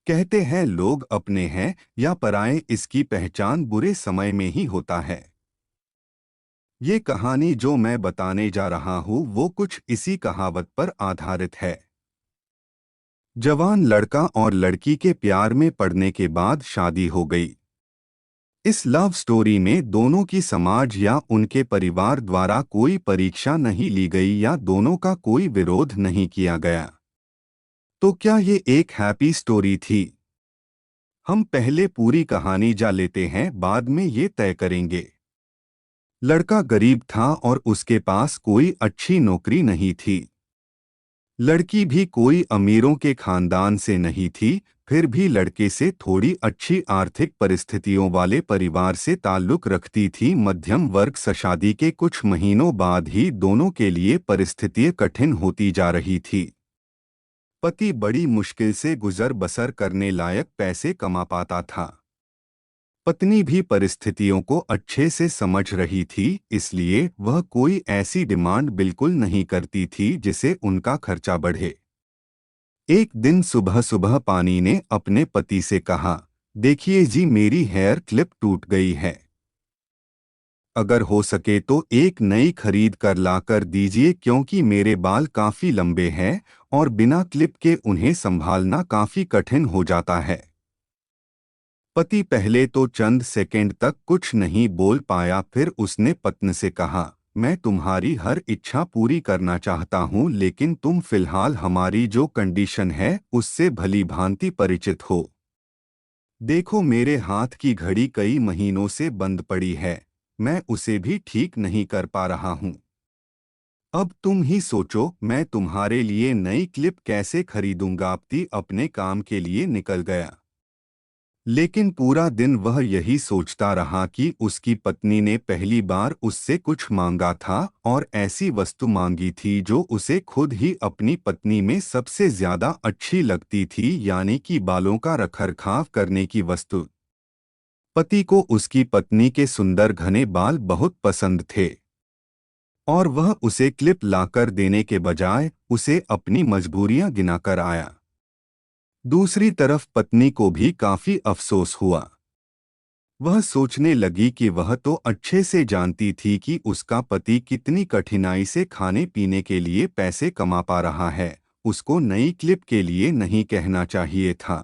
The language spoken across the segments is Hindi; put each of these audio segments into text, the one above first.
कहते हैं लोग अपने हैं या पराये, इसकी पहचान बुरे समय में ही होता है। ये कहानी जो मैं बताने जा रहा हूँ वो कुछ इसी कहावत पर आधारित है। जवान लड़का और लड़की के प्यार में पड़ने के बाद शादी हो गई। इस लव स्टोरी में दोनों की समाज या उनके परिवार द्वारा कोई परीक्षा नहीं ली गई या दोनों का कोई विरोध नहीं किया गया। तो क्या ये एक हैप्पी स्टोरी थी? हम पहले पूरी कहानी जा लेते हैं, बाद में ये तय करेंगे। लड़का गरीब था और उसके पास कोई अच्छी नौकरी नहीं थी। लड़की भी कोई अमीरों के खानदान से नहीं थी, फिर भी लड़के से थोड़ी अच्छी आर्थिक परिस्थितियों वाले परिवार से ताल्लुक रखती थी। मध्यम वर्ग। शादी के कुछ महीनों बाद ही दोनों के लिए परिस्थितियां कठिन होती जा रही थी। पति बड़ी मुश्किल से गुजर बसर करने लायक पैसे कमा पाता था। पत्नी भी परिस्थितियों को अच्छे से समझ रही थी, इसलिए वह कोई ऐसी डिमांड बिल्कुल नहीं करती थी जिससे उनका खर्चा बढ़े। एक दिन सुबह सुबह पानी ने अपने पति से कहा, देखिए जी, मेरी हेयर क्लिप टूट गई है। अगर हो सके तो एक नई खरीद कर ला कर दीजिए, क्योंकि मेरे बाल काफी लंबे हैं और बिना क्लिप के उन्हें संभालना काफी कठिन हो जाता है। पति पहले तो चंद सेकंड तक कुछ नहीं बोल पाया, फिर उसने पत्नी से कहा, मैं तुम्हारी हर इच्छा पूरी करना चाहता हूँ, लेकिन तुम फिलहाल हमारी जो कंडीशन है उससे भली भांति परिचित हो। देखो, मेरे हाथ की घड़ी कई महीनों से बंद पड़ी है, मैं उसे भी ठीक नहीं कर पा रहा हूँ। अब तुम ही सोचो, मैं तुम्हारे लिए नई क्लिप कैसे खरीदूंगा। पति अपने काम के लिए निकल गया, लेकिन पूरा दिन वह यही सोचता रहा कि उसकी पत्नी ने पहली बार उससे कुछ मांगा था और ऐसी वस्तु मांगी थी जो उसे खुद ही अपनी पत्नी में सबसे ज्यादा अच्छी लगती थी, यानी कि बालों का रखरखाव करने की वस्तु। पति को उसकी पत्नी के सुंदर घने बाल बहुत पसंद थे और वह उसे क्लिप लाकर देने के बजाय उसे अपनी मजबूरियां गिनाकर आया। दूसरी तरफ पत्नी को भी काफी अफसोस हुआ। वह सोचने लगी कि वह तो अच्छे से जानती थी कि उसका पति कितनी कठिनाई से खाने पीने के लिए पैसे कमा पा रहा है, उसको नई क्लिप के लिए नहीं कहना चाहिए था।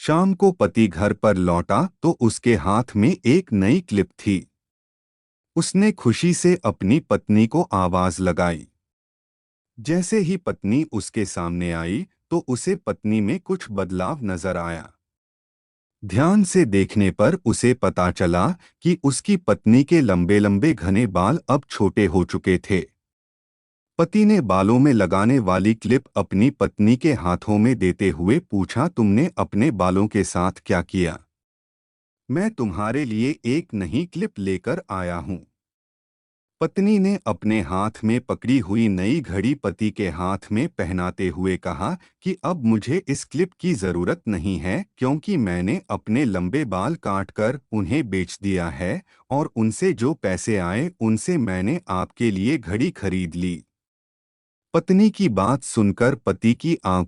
शाम को पति घर पर लौटा तो उसके हाथ में एक नई क्लिप थी। उसने खुशी से अपनी पत्नी को आवाज लगाई। जैसे ही पत्नी उसके सामने आई तो उसे पत्नी में कुछ बदलाव नजर आया। ध्यान से देखने पर उसे पता चला कि उसकी पत्नी के लंबे लंबे घने बाल अब छोटे हो चुके थे। पति ने बालों में लगाने वाली क्लिप अपनी पत्नी के हाथों में देते हुए पूछा, तुमने अपने बालों के साथ क्या किया? मैं तुम्हारे लिए एक नई क्लिप लेकर आया हूँ। पत्नी ने अपने हाथ में पकड़ी हुई नई घड़ी पति के हाथ में पहनाते हुए कहा कि अब मुझे इस क्लिप की जरूरत नहीं है, क्योंकि मैंने अपने लंबे बाल काटकर उन्हें बेच दिया है और उनसे जो पैसे आए उनसे मैंने आपके लिए घड़ी खरीद ली। पत्नी की बात सुनकर पति की आंखों